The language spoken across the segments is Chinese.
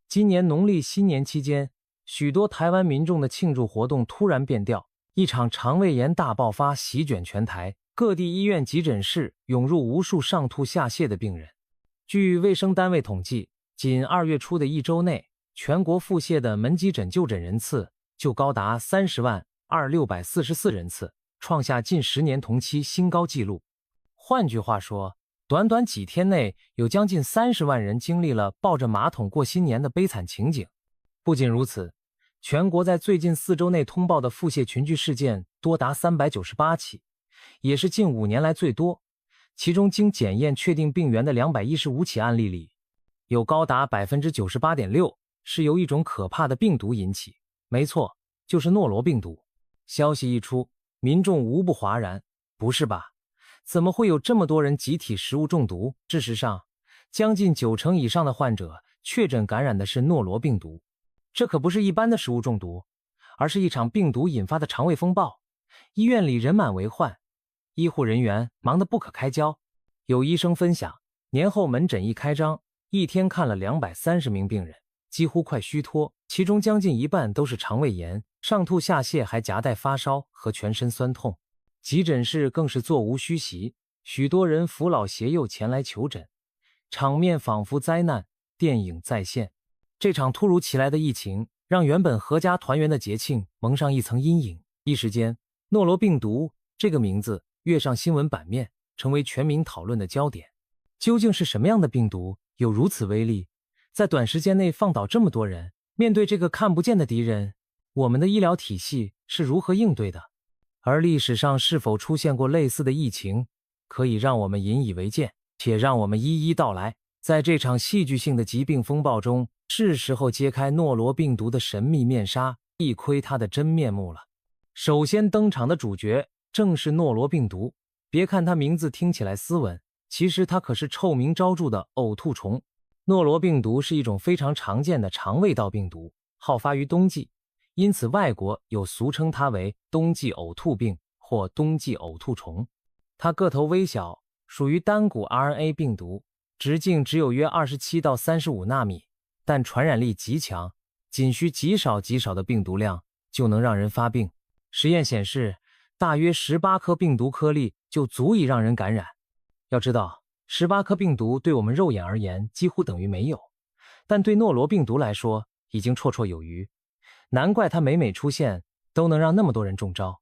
今年农历新年期间，许多台湾民众的庆祝活动突然变调，一场肠胃炎大爆发席卷全台，各地医院急诊室涌入无数上吐下泻的病人。据卫生单位统计，仅2月初的一周内，全国腹泻的门急诊就诊人次就高达302644人次，创下近10年同期新高纪录。换句话说，短短几天内，有将近30万人经历了抱着马桶过新年的悲惨情景。不仅如此，全国在最近4周内通报的腹泻群聚事件多达398起，也是近5年来最多。其中经检验确定病源的215起案例里，有高达 98.6% 是由一种可怕的病毒引起，没错，就是诺罗病毒。消息一出，民众无不哗然，不是吧？怎么会有这么多人集体食物中毒？事实上，将近90%以上的患者确诊感染的是诺罗病毒。这可不是一般的食物中毒，而是一场病毒引发的肠胃风暴。医院里人满为患，医护人员忙得不可开交。有医生分享，年后门诊一开张，一天看了230名病人，几乎快虚脱，其中将近一半都是肠胃炎，上吐下泻，还夹带发烧和全身酸痛。急诊室更是座无虚席，许多人扶老携幼前来求诊，场面仿佛灾难电影再现。这场突如其来的疫情让原本阖家团圆的节庆蒙上一层阴影，一时间诺罗病毒这个名字跃上新闻版面，成为全民讨论的焦点。究竟是什么样的病毒有如此威力，在短时间内放倒这么多人？面对这个看不见的敌人，我们的医疗体系是如何应对的？而历史上是否出现过类似的疫情，可以让我们引以为戒，且让我们一一道来。在这场戏剧性的疾病风暴中，是时候揭开诺罗病毒的神秘面纱，一窥它的真面目了。首先登场的主角正是诺罗病毒。别看它名字听起来斯文，其实它可是臭名昭著的呕吐虫。诺罗病毒是一种非常常见的肠胃道病毒，好发于冬季，因此外国有俗称它为冬季呕吐病或冬季呕吐虫。它个头微小，属于单股 RNA 病毒，直径只有约27到35纳米，但传染力极强，仅需极少的病毒量就能让人发病。实验显示，大约18颗病毒颗粒就足以让人感染。要知道，18颗病毒对我们肉眼而言几乎等于没有，但对诺罗病毒来说已经绰绰有余。难怪它每出现都能让那么多人中招，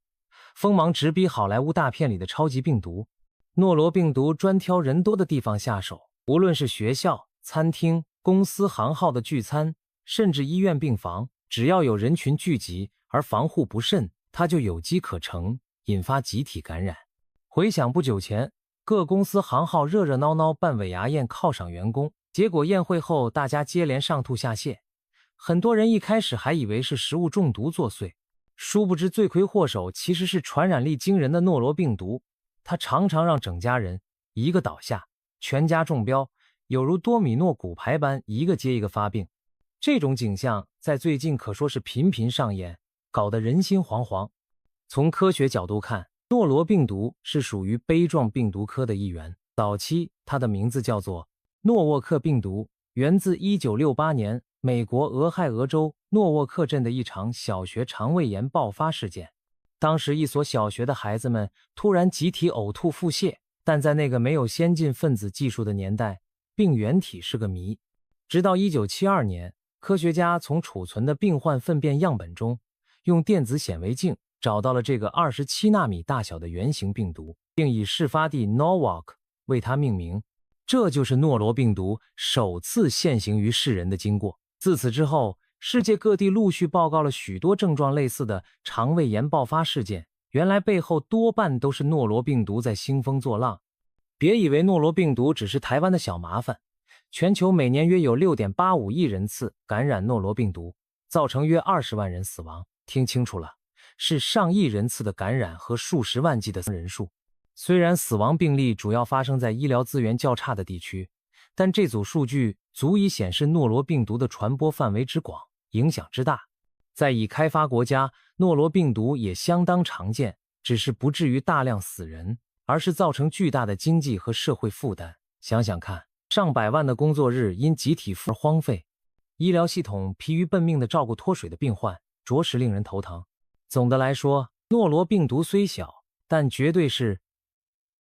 锋芒直逼好莱坞大片里的超级病毒。诺罗病毒专挑人多的地方下手，无论是学校、餐厅、公司行号的聚餐，甚至医院病房，只要有人群聚集而防护不慎，它就有机可乘，引发集体感染。回想不久前，各公司行号热闹闹办尾牙宴犒赏员工，结果宴会后大家接连上吐下泻，很多人一开始还以为是食物中毒作祟，殊不知罪魁祸首其实是传染力惊人的诺罗病毒。它常常让整家人一个倒下，全家中标，有如多米诺骨牌般一个接一个发病。这种景象在最近可说是频频上演，搞得人心惶惶。从科学角度看，诺罗病毒是属于杯状病毒科的一员。早期它的名字叫做诺沃克病毒，源自1968年美国俄亥俄州诺沃克镇的一场小学肠胃炎爆发事件。当时一所小学的孩子们突然集体呕吐腹泻，但在那个没有先进分子技术的年代，病原体是个谜。直到1972年，科学家从储存的病患粪便样本中用电子显微镜找到了这个27纳米大小的圆形病毒，并以事发地 Norwalk 为它命名。这就是诺罗病毒首次现形于世人的经过。自此之后，世界各地陆续报告了许多症状类似的肠胃炎爆发事件，原来背后多半都是诺罗病毒在兴风作浪。别以为诺罗病毒只是台湾的小麻烦，全球每年约有 6.85 亿人次感染诺罗病毒，造成约20万人死亡。听清楚了，是上亿人次的感染和数十万计的人数。虽然死亡病例主要发生在医疗资源较差的地区，但这组数据足以显示诺罗病毒的传播范围之广，影响之大。在已开发国家，诺罗病毒也相当常见，只是不至于大量死人，而是造成巨大的经济和社会负担。想想看，上百万的工作日因集体而荒废，医疗系统疲于奔命地照顾脱水的病患，着实令人头疼。总的来说，诺罗病毒虽小，但绝对是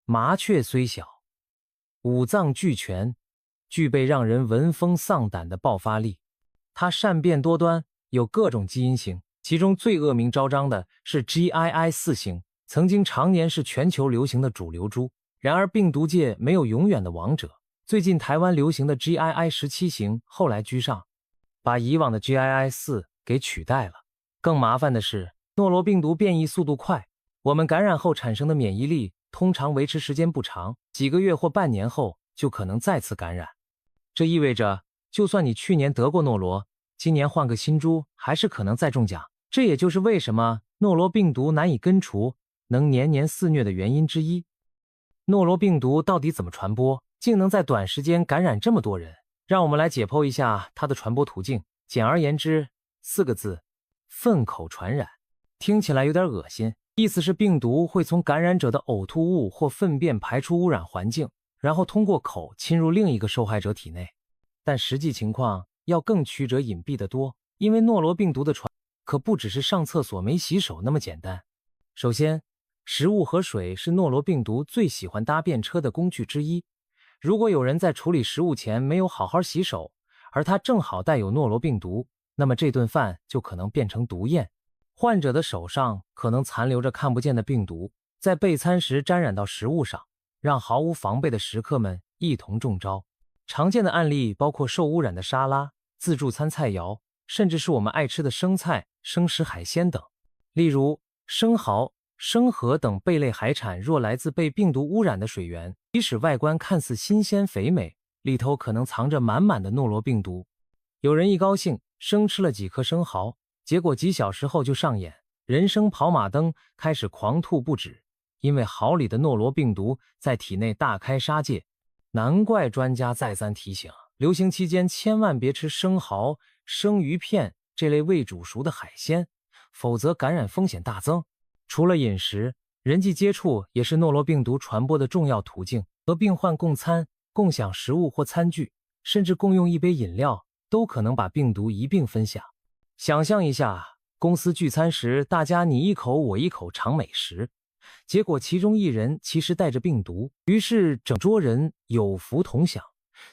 麻雀虽小，五脏俱全，具备让人闻风丧胆的爆发力。它善变多端，有各种基因型，其中最恶名昭彰的是 GII4 型，曾经常年是全球流行的主流株。然而病毒界没有永远的王者，最近台湾流行的 GII17 型后来居上，把以往的 GII4 给取代了。更麻烦的是，诺罗病毒变异速度快，我们感染后产生的免疫力通常维持时间不长，几个月或半年后就可能再次感染。这意味着，就算你去年得过诺罗，今年换个新株还是可能再中奖。这也就是为什么诺罗病毒难以根除，能年年肆虐的原因之一。诺罗病毒到底怎么传播，竟能在短时间感染这么多人？让我们来解剖一下它的传播途径。简而言之，4个字：粪口传染。听起来有点恶心，意思是病毒会从感染者的呕吐物或粪便排出污染环境，然后通过口侵入另一个受害者体内。但实际情况要更曲折隐蔽得多，因为诺罗病毒的传可不只是上厕所没洗手那么简单。首先，食物和水是诺罗病毒最喜欢搭便车的工具之一。如果有人在处理食物前没有好好洗手，而他正好带有诺罗病毒，那么这顿饭就可能变成毒宴。患者的手上可能残留着看不见的病毒，在备餐时沾染到食物上，让毫无防备的食客们一同中招。常见的案例包括受污染的沙拉、自助餐菜肴，甚至是我们爱吃的生菜、生食海鲜等。例如，生蚝、生河等贝类海产若来自被病毒污染的水源，即使外观看似新鲜肥美，里头可能藏着满满的诺罗病毒。有人一高兴生吃了几颗生蚝，结果几小时后就上演人生跑马灯，开始狂吐不止，因为蚝里的诺罗病毒在体内大开杀戒。难怪专家再三提醒，流行期间千万别吃生蚝、生鱼片这类未煮熟的海鲜，否则感染风险大增。除了饮食，人际接触也是诺罗病毒传播的重要途径。和病患共餐、共享食物或餐具，甚至共用一杯饮料，都可能把病毒一并分享。想象一下，公司聚餐时，大家你一口我一口尝美食，结果其中一人其实带着病毒，于是整桌人有福同享，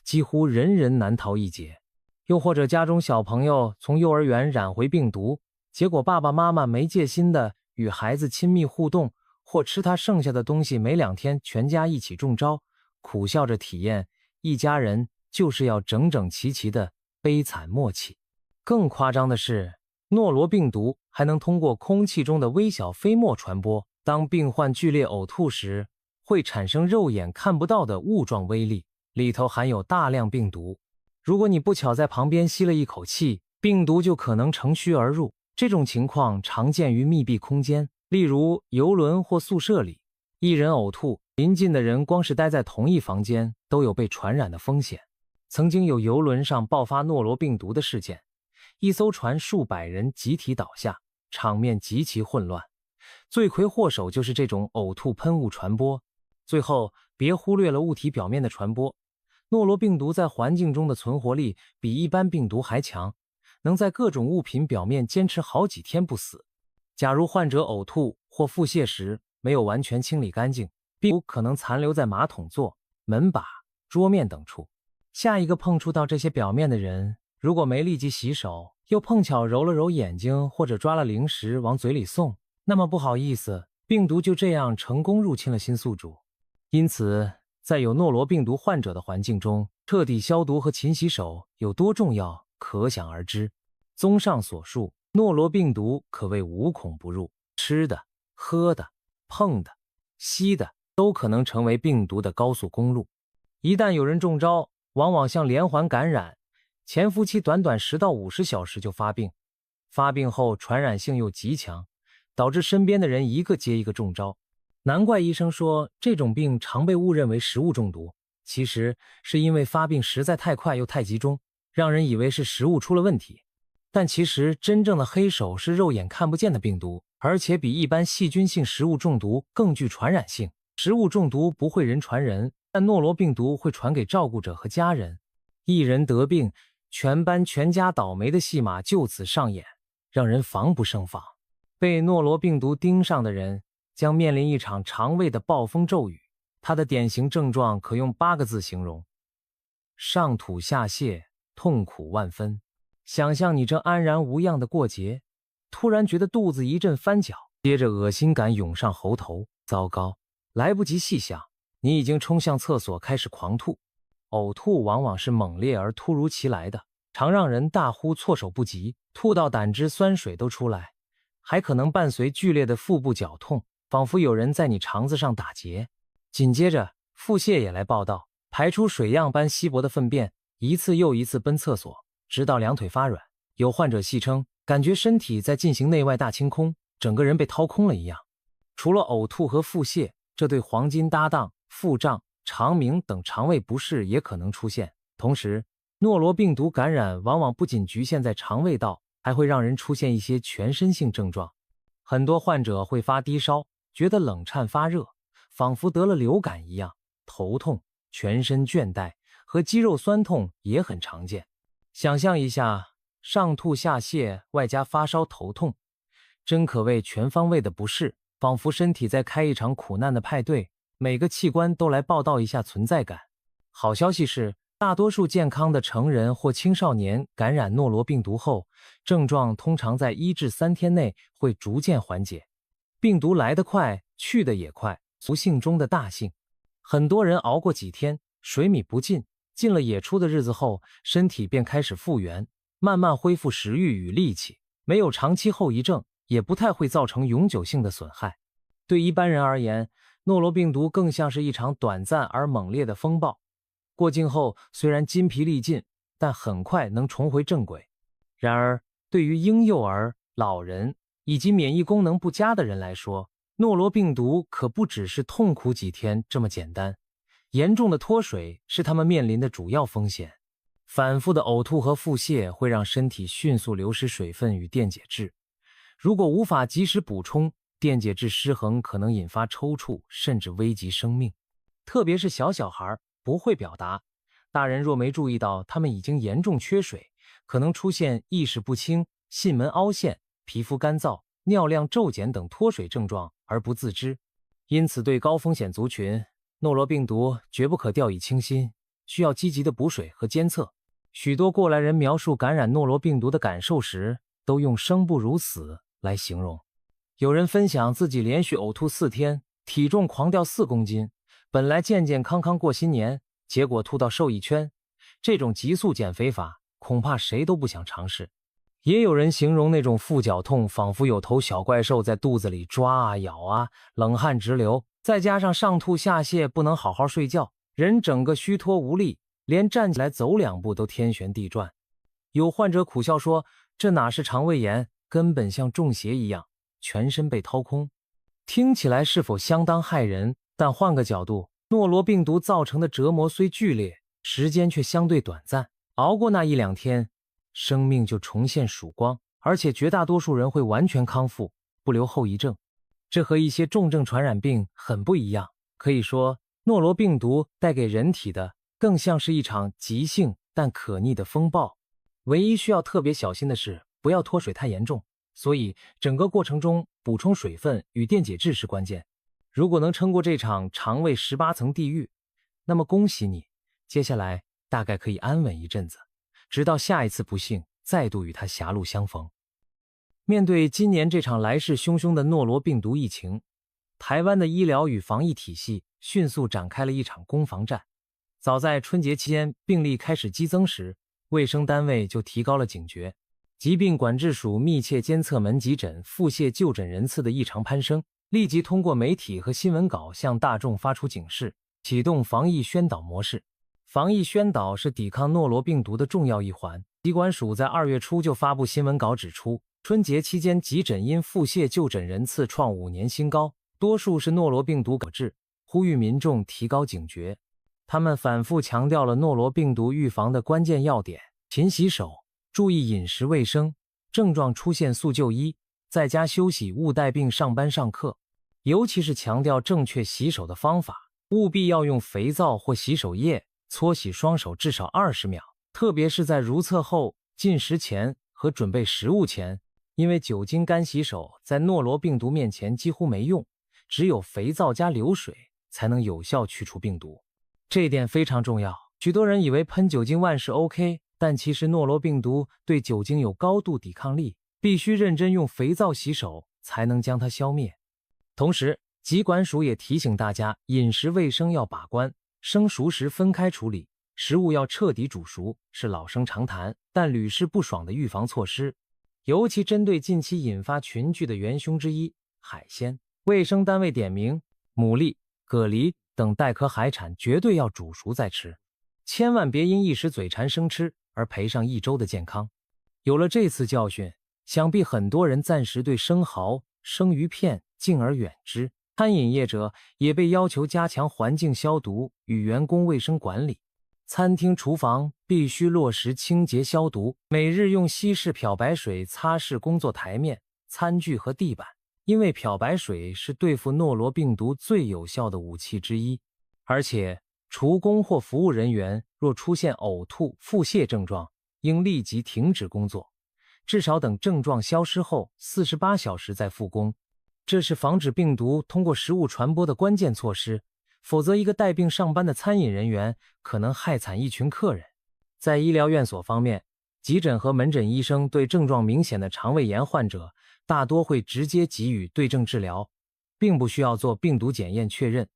几乎人人难逃一劫。又或者家中小朋友从幼儿园染回病毒，结果爸爸妈妈没戒心的与孩子亲密互动，或吃他剩下的东西，没2天全家一起中招，苦笑着体验一家人就是要整整齐齐的悲惨默契。更夸张的是，诺罗病毒还能通过空气中的微小飞沫传播。当病患剧烈呕吐时，会产生肉眼看不到的雾状微粒，里头含有大量病毒。如果你不巧在旁边吸了一口气，病毒就可能乘虚而入。这种情况常见于密闭空间，例如邮轮或宿舍里，一人呕吐，邻近的人光是待在同一房间都有被传染的风险。曾经有邮轮上爆发诺罗病毒的事件，一艘船数百人集体倒下，场面极其混乱。罪魁祸首就是这种呕吐喷雾传播。最后，别忽略了物体表面的传播。诺罗病毒在环境中的存活力比一般病毒还强，能在各种物品表面坚持好几天不死。假如患者呕吐或腹泻时没有完全清理干净，病毒可能残留在马桶座、门把、桌面等处。下一个碰触到这些表面的人，如果没立即洗手，又碰巧揉了揉眼睛或者抓了零食往嘴里送，那么不好意思，病毒就这样成功入侵了新宿主。因此，在有诺罗病毒患者的环境中，彻底消毒和勤洗手有多重要，可想而知。综上所述，诺罗病毒可谓无孔不入，吃的、喝的、碰的、吸的，都可能成为病毒的高速公路。一旦有人中招，往往像连环感染，潜伏期短短10到50小时就发病，发病后传染性又极强，导致身边的人一个接一个中招。难怪医生说这种病常被误认为食物中毒，其实是因为发病实在太快又太集中，让人以为是食物出了问题。但其实真正的黑手是肉眼看不见的病毒，而且比一般细菌性食物中毒更具传染性。食物中毒不会人传人，但诺罗病毒会传给照顾者和家人。一人得病，全班全家倒霉的戏码就此上演，让人防不胜防。被诺罗病毒盯上的人将面临一场肠胃的暴风骤雨，它的典型症状可用8个字形容：上吐下泻，痛苦万分。想象你正安然无恙的过节，突然觉得肚子一阵翻搅，接着恶心感涌上喉头，糟糕，来不及细想，你已经冲向厕所开始狂吐。呕吐往往是猛烈而突如其来的，常让人大呼措手不及，吐到胆汁酸水都出来，还可能伴随剧烈的腹部绞痛，仿佛有人在你肠子上打结。紧接着腹泻也来报道，排出水样般稀薄的粪便，一次又一次奔厕所，直到两腿发软。有患者戏称，感觉身体在进行内外大清空，整个人被掏空了一样。除了呕吐和腹泻，这对黄金搭档腹胀、肠鸣等肠胃不适也可能出现。同时，诺罗病毒感染往往不仅局限在肠胃道，还会让人出现一些全身性症状。很多患者会发低烧，觉得冷颤发热，仿佛得了流感一样，头痛、全身倦怠和肌肉酸痛也很常见。想象一下，上吐下泻外加发烧头痛，真可谓全方位的不适，仿佛身体在开一场苦难的派对，每个器官都来报道一下存在感。好消息是，大多数健康的成人或青少年感染诺罗病毒后，症状通常在1至3天内会逐渐缓解。病毒来得快，去得也快，不幸中的大幸。很多人熬过几天，水米不进，进了野出的日子后，身体便开始复原，慢慢恢复食欲与力气，没有长期后遗症，也不太会造成永久性的损害。对一般人而言，诺罗病毒更像是一场短暂而猛烈的风暴，过境后虽然筋疲力尽，但很快能重回正轨。然而，对于婴幼儿、老人以及免疫功能不佳的人来说，诺罗病毒可不只是痛苦几天这么简单，严重的脱水是他们面临的主要风险。反复的呕吐和腹泻会让身体迅速流失水分与电解质，如果无法及时补充，电解质失衡可能引发抽搐，甚至危及生命。特别是小孩不会表达，大人若没注意到他们已经严重缺水，可能出现意识不清、囟门凹陷、皮肤干燥、尿量骤减等脱水症状而不自知。因此，对高风险族群，诺罗病毒绝不可掉以轻心，需要积极的补水和监测。许多过来人描述感染诺罗病毒的感受时，都用生不如死来形容。有人分享自己连续呕吐4天，体重狂掉4公斤，本来健健康康过新年，结果吐到瘦一圈。这种急速减肥法，恐怕谁都不想尝试。也有人形容那种腹绞痛，仿佛有头小怪兽在肚子里抓啊咬啊，冷汗直流，再加上上吐下泻，不能好好睡觉，人整个虚脱无力，连站起来走2步都天旋地转。有患者苦笑说，这哪是肠胃炎，根本像中邪一样，全身被掏空。听起来是否相当骇人？但换个角度，诺罗病毒造成的折磨虽剧烈，时间却相对短暂，熬过那1、2天，生命就重现曙光，而且绝大多数人会完全康复，不留后遗症。这和一些重症传染病很不一样。可以说，诺罗病毒带给人体的更像是一场急性但可逆的风暴。唯一需要特别小心的是，不要脱水太严重，所以整个过程中补充水分与电解质是关键。如果能撑过这场肠胃18层地狱，那么恭喜你，接下来大概可以安稳一阵子，直到下一次不幸再度与它狭路相逢。面对今年这场来势汹汹的诺罗病毒疫情，台湾的医疗与防疫体系迅速展开了一场攻防战。早在春节期间病例开始激增时，卫生单位就提高了警觉。疾病管制署密切监测门急诊腹泻就诊人次的异常攀升，立即通过媒体和新闻稿向大众发出警示，启动防疫宣导模式。防疫宣导是抵抗诺罗病毒的重要一环。疾管署在2月初就发布新闻稿指出，春节期间急诊因腹泻就诊人次创5年新高，多数是诺罗病毒导致，呼吁民众提高警觉。他们反复强调了诺罗病毒预防的关键要点：勤洗手，注意饮食卫生，症状出现速就医，在家休息，勿带病上班上课。尤其是强调正确洗手的方法，务必要用肥皂或洗手液搓洗双手至少20秒，特别是在如厕后、进食前和准备食物前，因为酒精干洗手在诺罗病毒面前几乎没用，只有肥皂加流水才能有效去除病毒。这一点非常重要。许多人以为喷酒精万事 OK， 但其实诺罗病毒对酒精有高度抵抗力，必须认真用肥皂洗手才能将它消灭。同时，疾管署也提醒大家，饮食卫生要把关，生熟食分开处理，食物要彻底煮熟，是老生常谈，但屡试不爽的预防措施。尤其针对近期引发群聚的元凶之一海鲜，卫生单位点名，牡蛎、蛤蜊等带壳海产绝对要煮熟再吃，千万别因一时嘴馋生吃而赔上1周的健康。有了这次教训，想必很多人暂时对生蚝、生鱼片敬而远之。餐饮业者也被要求加强环境消毒与员工卫生管理，餐厅厨房必须落实清洁消毒，每日用稀释漂白水擦拭工作台面、餐具和地板，因为漂白水是对付诺罗病毒最有效的武器之一。而且，厨工或服务人员若出现呕吐、腹泻症状，应立即停止工作，至少等症状消失后48小时再复工。这是防止病毒通过食物传播的关键措施，否则一个带病上班的餐饮人员可能害惨一群客人。在医疗院所方面，急诊和门诊医生对症状明显的肠胃炎患者大多会直接给予对症治疗，并不需要做病毒检验确认。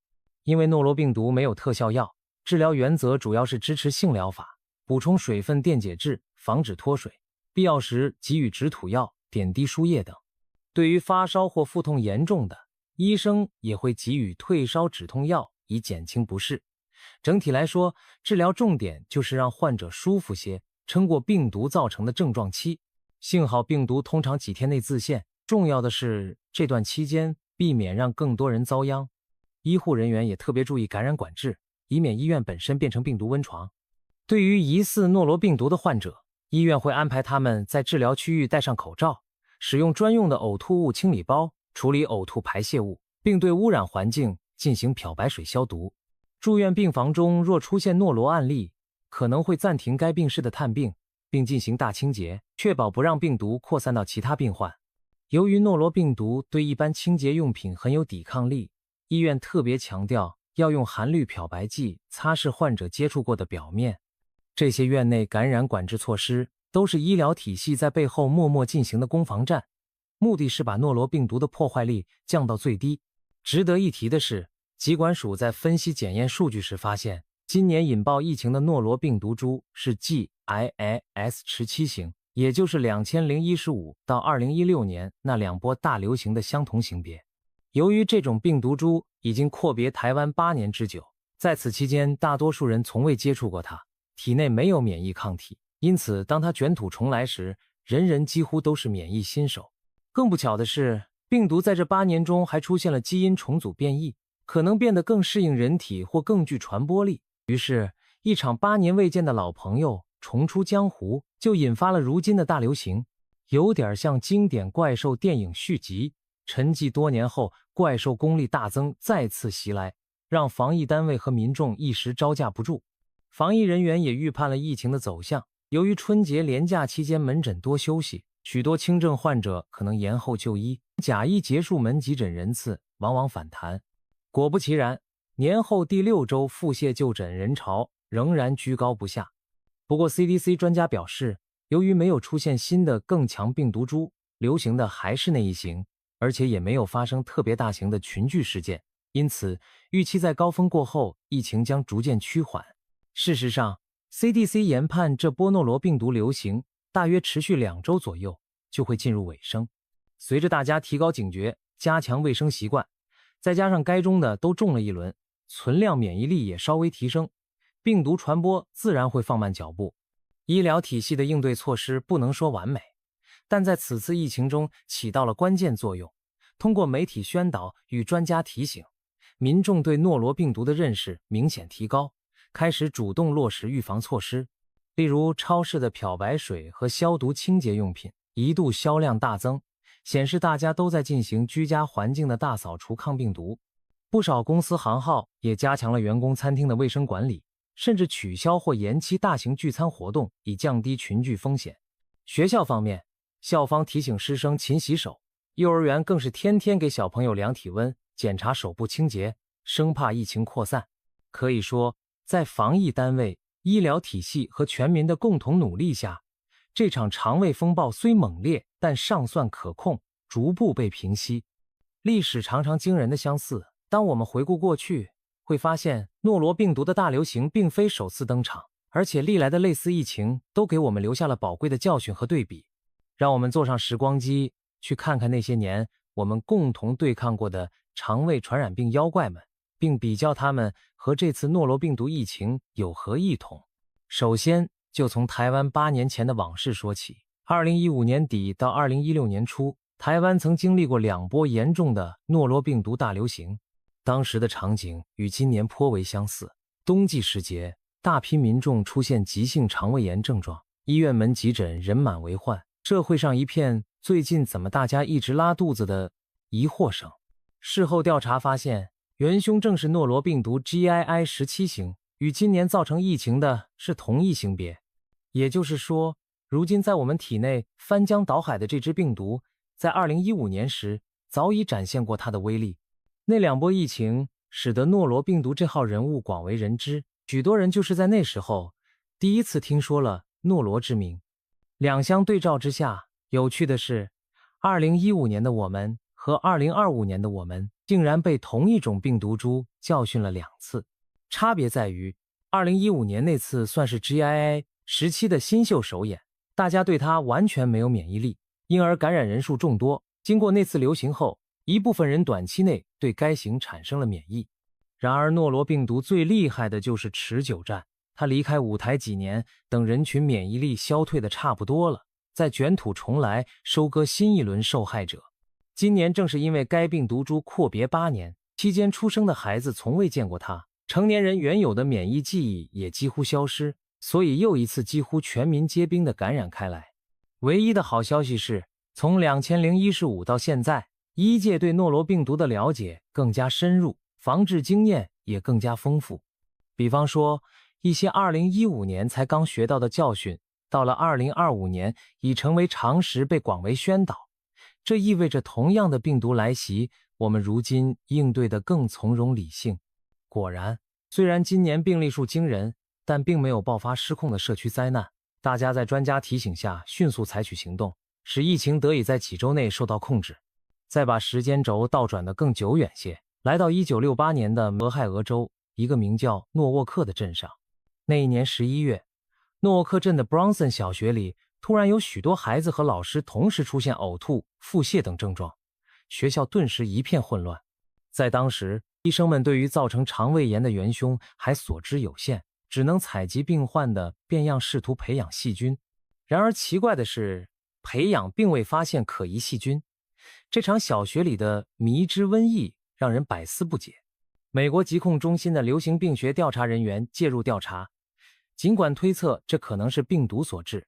因为诺罗病毒没有特效药，治疗原则主要是支持性疗法，补充水分电解质，防止脱水，必要时给予止吐药、点滴输液等。对于发烧或腹痛严重的，医生也会给予退烧止痛药以减轻不适。整体来说，治疗重点就是让患者舒服些，撑过病毒造成的症状期。幸好病毒通常几天内自限，重要的是这段期间避免让更多人遭殃。医护人员也特别注意感染管制，以免医院本身变成病毒温床。对于疑似诺罗病毒的患者，医院会安排他们在治疗区域戴上口罩，使用专用的呕吐物清理包处理呕吐排泄物，并对污染环境进行漂白水消毒。住院病房中若出现诺罗案例，可能会暂停该病室的探病，并进行大清洁，确保不让病毒扩散到其他病患。由于诺罗病毒对一般清洁用品很有抵抗力，医院特别强调要用含氯漂白剂擦拭患者接触过的表面。这些院内感染管制措施都是医疗体系在背后默默进行的攻防战，目的是把诺罗病毒的破坏力降到最低。值得一提的是，疾管署在分析检验数据时发现，今年引爆疫情的诺罗病毒株是 GIS17 型，也就是2015到2016年那2波大流行的相同型别。由于这种病毒株已经阔别台湾8年之久，在此期间大多数人从未接触过它，体内没有免疫抗体，因此当它卷土重来时，人人几乎都是免疫新手。更不巧的是，病毒在这8年中还出现了基因重组变异，可能变得更适应人体或更具传播力。于是，一场8年未见的老朋友重出江湖，就引发了如今的大流行，有点像经典怪兽电影续集。沉寂多年后，怪兽功力大增，再次袭来，让防疫单位和民众一时招架不住。防疫人员也预判了疫情的走向，由于春节连假期间门诊多休息，许多轻症患者可能延后就医，假医结束门急诊人次往往反弹。果不其然，年后第6周腹泻就诊人潮仍然居高不下。不过 CDC 专家表示，由于没有出现新的更强病毒株，流行的还是那一型，而且也没有发生特别大型的群聚事件，因此预期在高峰过后，疫情将逐渐趋缓。事实上， CDC 研判这波诺罗病毒流行大约持续2周左右就会进入尾声。随着大家提高警觉，加强卫生习惯，再加上该中的都中了一轮，存量免疫力也稍微提升，病毒传播自然会放慢脚步。医疗体系的应对措施不能说完美，但在此次疫情中起到了关键作用。通过媒体宣导与专家提醒，民众对诺罗病毒的认识明显提高，开始主动落实预防措施。例如，超市的漂白水和消毒清洁用品一度销量大增，显示大家都在进行居家环境的大扫除抗病毒。不少公司行号也加强了员工餐厅的卫生管理，甚至取消或延期大型聚餐活动，以降低群聚风险。学校方面，校方提醒师生勤洗手，幼儿园更是天天给小朋友量体温，检查手部清洁，生怕疫情扩散。可以说，在防疫单位、医疗体系和全民的共同努力下，这场肠胃风暴虽猛烈，但尚算可控，逐步被平息。历史常常惊人的相似，当我们回顾过去，会发现诺罗病毒的大流行并非首次登场，而且历来的类似疫情都给我们留下了宝贵的教训和对比。让我们坐上时光机，去看看那些年我们共同对抗过的肠胃传染病妖怪们，并比较它们和这次诺罗病毒疫情有何异同。首先，就从台湾8年前的往事说起。2015年底到2016年初，台湾曾经历过2波严重的诺罗病毒大流行。当时的场景与今年颇为相似，冬季时节，大批民众出现急性肠胃炎症状，医院门急诊人满为患，社会上一片最近怎么大家一直拉肚子的疑惑声。事后调查发现，元凶正是诺罗病毒 GII.17 型，与今年造成疫情的是同一型别。也就是说，如今在我们体内翻江倒海的这只病毒，在2015年时早已展现过它的威力。那2波疫情使得诺罗病毒这号人物广为人知，许多人就是在那时候第一次听说了诺罗之名。两相对照之下，有趣的是，2015年的我们和2025年的我们竟然被同一种病毒株教训了2次。差别在于2015年那次算是 GII.17 的新秀首演，大家对它完全没有免疫力，因而感染人数众多。经过那次流行后，一部分人短期内对该型产生了免疫。然而诺罗病毒最厉害的就是持久战，它离开舞台几年，等人群免疫力消退的差不多了，再卷土重来，收割新一轮受害者。今年正是因为该病毒株阔别8年，期间出生的孩子从未见过它，成年人原有的免疫记忆也几乎消失，所以又一次几乎全民皆兵的感染开来。唯一的好消息是，从2015到现在，医界对诺罗病毒的了解更加深入，防治经验也更加丰富。比方说，一些2015年才刚学到的教训，到了2025年已成为常识，被广为宣导。这意味着同样的病毒来袭，我们如今应对得更从容理性。果然，虽然今年病例数惊人，但并没有爆发失控的社区灾难。大家在专家提醒下迅速采取行动，使疫情得以在几周内受到控制。再把时间轴倒转得更久远些，来到1968年的俄亥俄州一个名叫诺沃克的镇上。那一年11月，诺沃克镇的 Bronson 小学里突然有许多孩子和老师同时出现呕吐、腹泻等症状，学校顿时一片混乱。在当时，医生们对于造成肠胃炎的元凶还所知有限，只能采集病患的便样试图培养细菌。然而奇怪的是，培养并未发现可疑细菌。这场小学里的迷之瘟疫让人百思不解。美国疾控中心的流行病学调查人员介入调查，尽管推测这可能是病毒所致，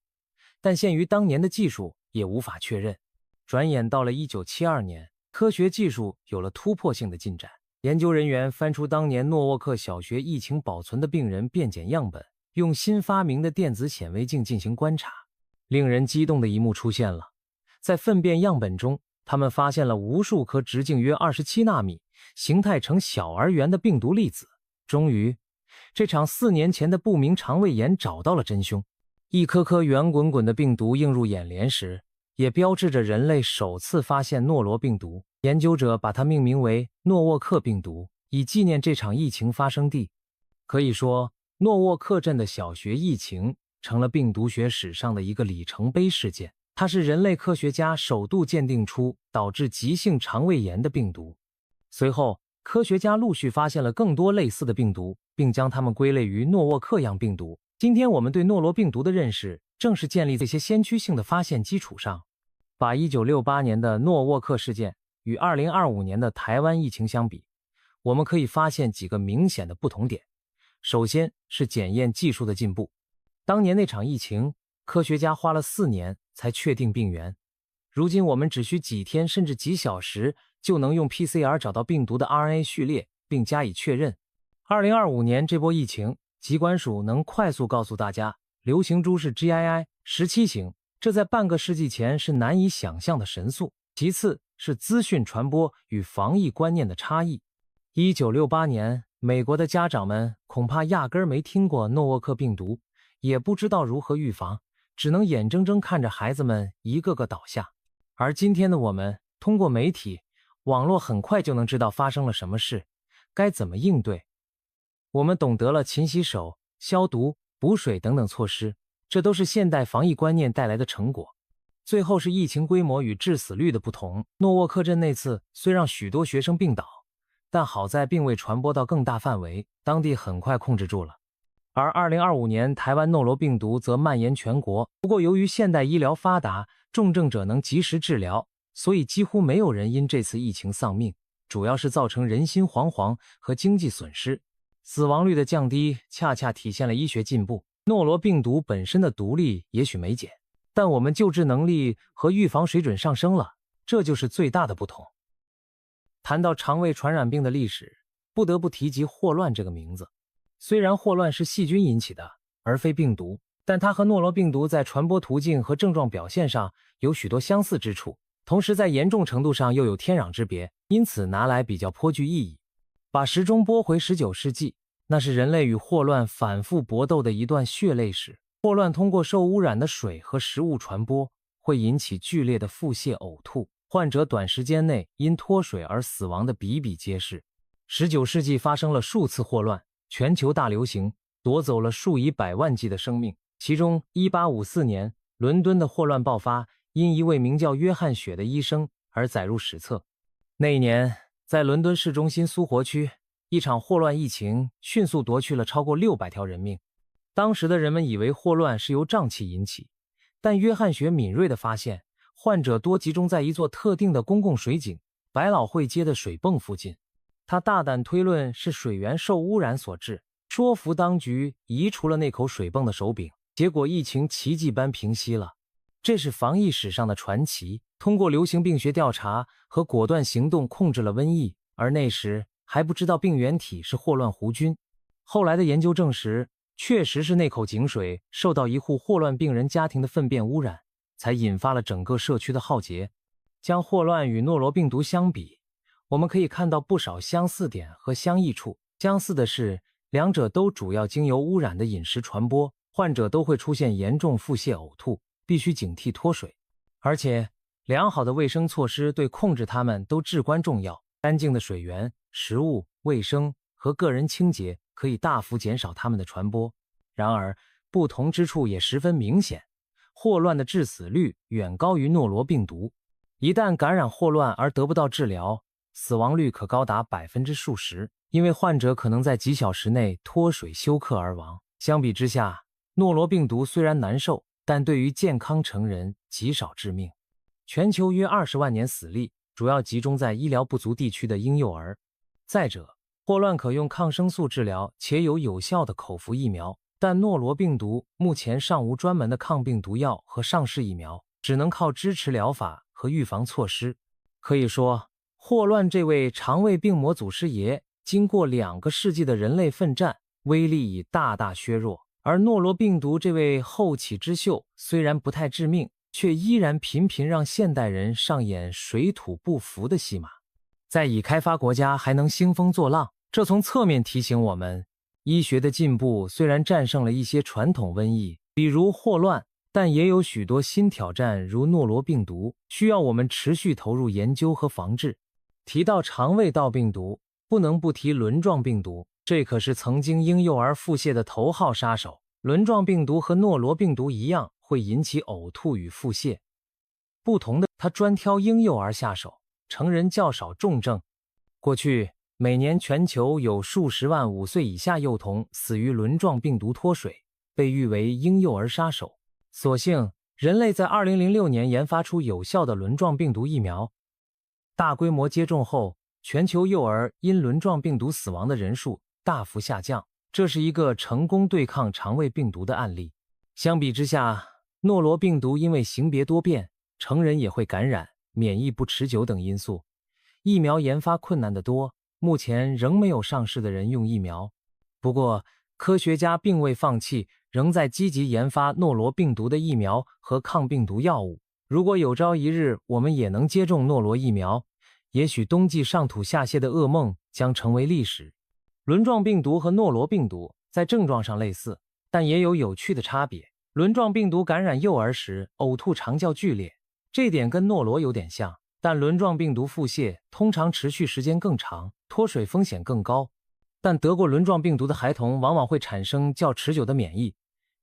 但限于当年的技术也无法确认。转眼到了1972年，科学技术有了突破性的进展。研究人员翻出当年诺沃克小学疫情保存的病人便检样本，用新发明的电子显微镜进行观察。令人激动的一幕出现了，在粪便样本中，他们发现了无数颗直径约27纳米、形态呈小而圆的病毒粒子。终于，这场4年前的不明肠胃炎找到了真凶。一颗颗圆滚滚的病毒映入眼帘时，也标志着人类首次发现诺罗病毒。研究者把它命名为诺沃克病毒，以纪念这场疫情发生地。可以说，诺沃克镇的小学疫情成了病毒学史上的一个里程碑事件。它是人类科学家首度鉴定出导致急性肠胃炎的病毒。随后，科学家陆续发现了更多类似的病毒，并将它们归类于诺沃克样病毒。今天我们对诺罗病毒的认识，正是建立在这些先驱性的发现基础上。把1968年的诺沃克事件与2025年的台湾疫情相比，我们可以发现几个明显的不同点。首先是检验技术的进步。当年那场疫情，科学家花了4年才确定病源，如今我们只需几天甚至几小时就能用 PCR 找到病毒的 RNA 序列并加以确认。2025年这波疫情疾管署能快速告诉大家流行株是 GII 17型，这在半个世纪前是难以想象的神速。其次是资讯传播与防疫观念的差异。1968年，美国的家长们恐怕压根儿没听过诺沃克病毒，也不知道如何预防，只能眼睁睁看着孩子们一个个倒下。而今天的我们，通过媒体、网络很快就能知道发生了什么事，该怎么应对。我们懂得了勤洗手、消毒、补水等等措施，这都是现代防疫观念带来的成果。最后是疫情规模与致死率的不同。诺沃克镇那次虽让许多学生病倒，但好在并未传播到更大范围，当地很快控制住了。而2025年台湾诺罗病毒则蔓延全国，不过由于现代医疗发达，重症者能及时治疗，所以几乎没有人因这次疫情丧命，主要是造成人心惶惶和经济损失。死亡率的降低恰恰体现了医学进步。诺罗病毒本身的毒力也许没减，但我们救治能力和预防水准上升了，这就是最大的不同。谈到肠胃传染病的历史，不得不提及霍乱这个名字。虽然霍乱是细菌引起的，而非病毒，但它和诺罗病毒在传播途径和症状表现上有许多相似之处，同时在严重程度上又有天壤之别，因此拿来比较颇具意义。把时钟拨回19世纪，那是人类与霍乱反复搏斗的一段血泪史。霍乱通过受污染的水和食物传播，会引起剧烈的腹泻、呕吐，患者短时间内因脱水而死亡的比比皆是。19世纪发生了数次霍乱，全球大流行，夺走了数以百万计的生命。其中1854年伦敦的霍乱爆发，因一位名叫约翰雪的医生而载入史册。那一年，在伦敦市中心苏活区，一场霍乱疫情迅速夺去了超过600条人命。当时的人们以为霍乱是由瘴气引起，但约翰雪敏锐地发现，患者多集中在一座特定的公共水井——百老汇街的水泵附近。他大胆推论是水源受污染所致，说服当局移除了那口水泵的手柄，结果疫情奇迹般平息了。这是防疫史上的传奇，通过流行病学调查和果断行动控制了瘟疫，而那时还不知道病原体是霍乱弧菌。后来的研究证实，确实是那口井水受到一户霍乱病人家庭的粪便污染，才引发了整个社区的浩劫。将霍乱与诺罗病毒相比，我们可以看到不少相似点和相异处。相似的是，两者都主要经由污染的饮食传播，患者都会出现严重腹泻、呕吐，必须警惕脱水。而且，良好的卫生措施对控制它们都至关重要。干净的水源、食物、卫生和个人清洁可以大幅减少它们的传播。然而，不同之处也十分明显。霍乱的致死率远高于诺罗病毒，一旦感染霍乱而得不到治疗，死亡率可高达数十%，因为患者可能在几小时内脱水休克而亡。相比之下，诺罗病毒虽然难受，但对于健康成人极少致命。全球约20万年死例，主要集中在医疗不足地区的婴幼儿。再者，霍乱可用抗生素治疗，且有有效的口服疫苗，但诺罗病毒目前尚无专门的抗病毒药和上市疫苗，只能靠支持疗法和预防措施。可以说，霍乱这位肠胃病魔祖师爷，经过2个世纪的人类奋战，威力已大大削弱。而诺罗病毒这位后起之秀，虽然不太致命，却依然频频让现代人上演水土不服的戏码。在已开发国家还能兴风作浪，这从侧面提醒我们，医学的进步虽然战胜了一些传统瘟疫，比如霍乱，但也有许多新挑战，如诺罗病毒，需要我们持续投入研究和防治。提到肠胃道病毒，不能不提轮状病毒，这可是曾经婴幼儿腹泻的头号杀手。轮状病毒和诺罗病毒一样，会引起呕吐与腹泻。不同的，它专挑婴幼儿下手，成人较少重症。过去，每年全球有数十万5岁以下幼童死于轮状病毒脱水，被誉为婴幼儿杀手。所幸，人类在2006年研发出有效的轮状病毒疫苗。大规模接种后，全球幼儿因轮状病毒死亡的人数大幅下降，这是一个成功对抗肠胃病毒的案例。相比之下，诺罗病毒因为型别多变，成人也会感染，免疫不持久等因素，疫苗研发困难得多，目前仍没有上市的人用疫苗。不过，科学家并未放弃，仍在积极研发诺罗病毒的疫苗和抗病毒药物。如果有朝一日我们也能接种诺罗疫苗，也许冬季上吐下泻的噩梦将成为历史。轮状病毒和诺罗病毒在症状上类似，但也有有趣的差别。轮状病毒感染幼儿时呕吐常较剧烈，这点跟诺罗有点像，但轮状病毒腹泻通常持续时间更长，脱水风险更高。但得过轮状病毒的孩童往往会产生较持久的免疫，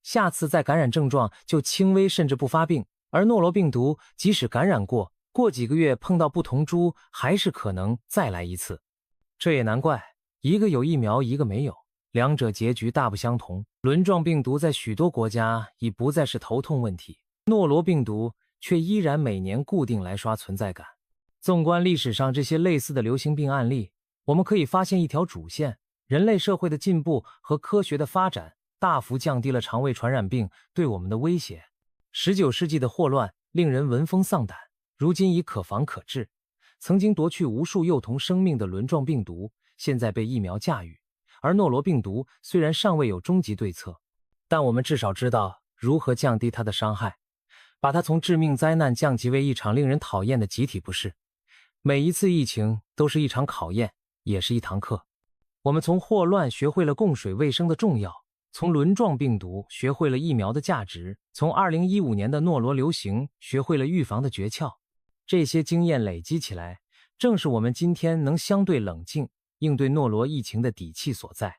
下次再感染症状就轻微甚至不发病。而诺罗病毒即使感染过，过几个月碰到不同株还是可能再来一次。这也难怪，一个有疫苗，一个没有，两者结局大不相同。轮状病毒在许多国家已不再是头痛问题，诺罗病毒却依然每年固定来刷存在感。纵观历史上这些类似的流行病案例，我们可以发现一条主线：人类社会的进步和科学的发展大幅降低了肠胃传染病对我们的威胁。19世纪的霍乱令人闻风丧胆，如今已可防可治。曾经夺去无数幼童生命的轮状病毒，现在被疫苗驾驭。而诺罗病毒虽然尚未有终极对策，但我们至少知道如何降低它的伤害，把它从致命灾难降级为一场令人讨厌的集体不适。每一次疫情都是一场考验，也是一堂课。我们从霍乱学会了供水卫生的重要，从轮状病毒学会了疫苗的价值，从2015年的诺罗流行学会了预防的诀窍。这些经验累积起来，正是我们今天能相对冷静应对诺罗疫情的底气所在。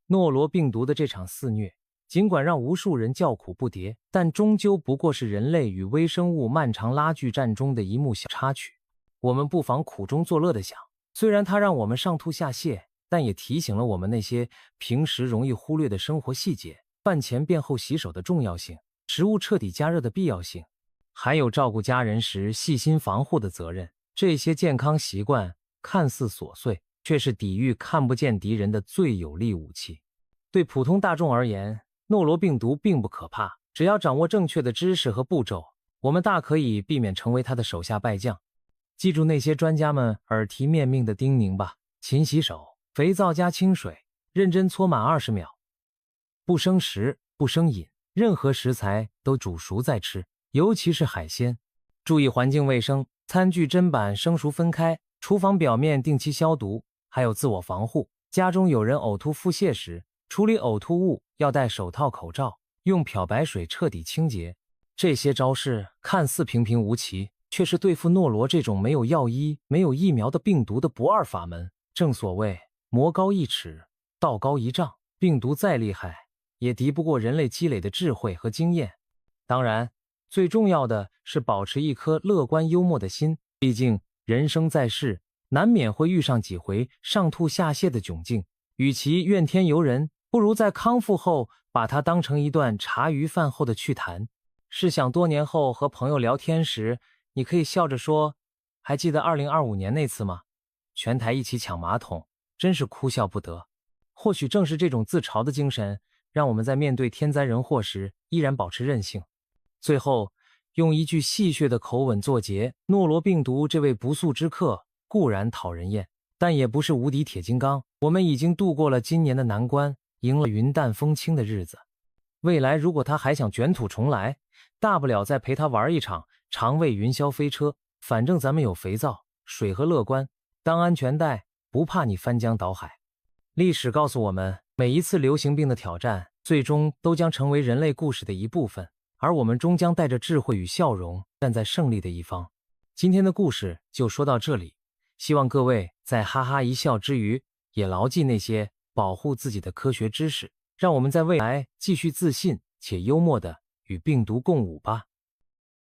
诺罗病毒的这场肆虐，尽管让无数人叫苦不迭，但终究不过是人类与微生物漫长拉锯战中的一幕小插曲。我们不妨苦中作乐地想，虽然它让我们上吐下泻，但也提醒了我们那些平时容易忽略的生活细节：饭前便后洗手的重要性，食物彻底加热的必要性，还有照顾家人时细心防护的责任。这些健康习惯看似琐碎，却是抵御看不见敌人的最有力武器。对普通大众而言，诺罗病毒并不可怕，只要掌握正确的知识和步骤，我们大可以避免成为他的手下败将。记住那些专家们耳提面命的叮咛吧：勤洗手，肥皂加清水，认真搓满20秒，不生食，不生饮，任何食材都煮熟再吃，尤其是海鲜。注意环境卫生，餐具砧板生熟分开，厨房表面定期消毒，还有自我防护。家中有人呕吐腹泻时，处理呕吐物要戴手套口罩，用漂白水彻底清洁。这些招式看似平平无奇，却是对付诺罗这种没有药医、没有疫苗的病毒的不二法门。正所谓魔高一尺，道高一丈，病毒再厉害，也敌不过人类积累的智慧和经验。当然，最重要的是保持一颗乐观幽默的心，毕竟人生在世，难免会遇上几回上吐下泻的窘境。与其怨天尤人，不如在康复后把它当成一段茶余饭后的趣谈。试想多年后和朋友聊天时，你可以笑着说：还记得2025年那次吗？全台一起抢马桶，真是哭笑不得。或许正是这种自嘲的精神，让我们在面对天灾人祸时依然保持韧性。最后，用一句戏谑的口吻作结：诺罗病毒这位不速之客固然讨人厌，但也不是无敌铁金刚。我们已经度过了今年的难关，赢了云淡风轻的日子。未来如果他还想卷土重来，大不了再陪他玩一场肠胃云霄飞车，反正咱们有肥皂、水和乐观当安全带，不怕你翻江倒海。历史告诉我们，每一次流行病的挑战，最终都将成为人类故事的一部分，而我们终将带着智慧与笑容站在胜利的一方。今天的故事就说到这里，希望各位在哈哈一笑之余，也牢记那些保护自己的科学知识，让我们在未来继续自信且幽默地与病毒共舞吧。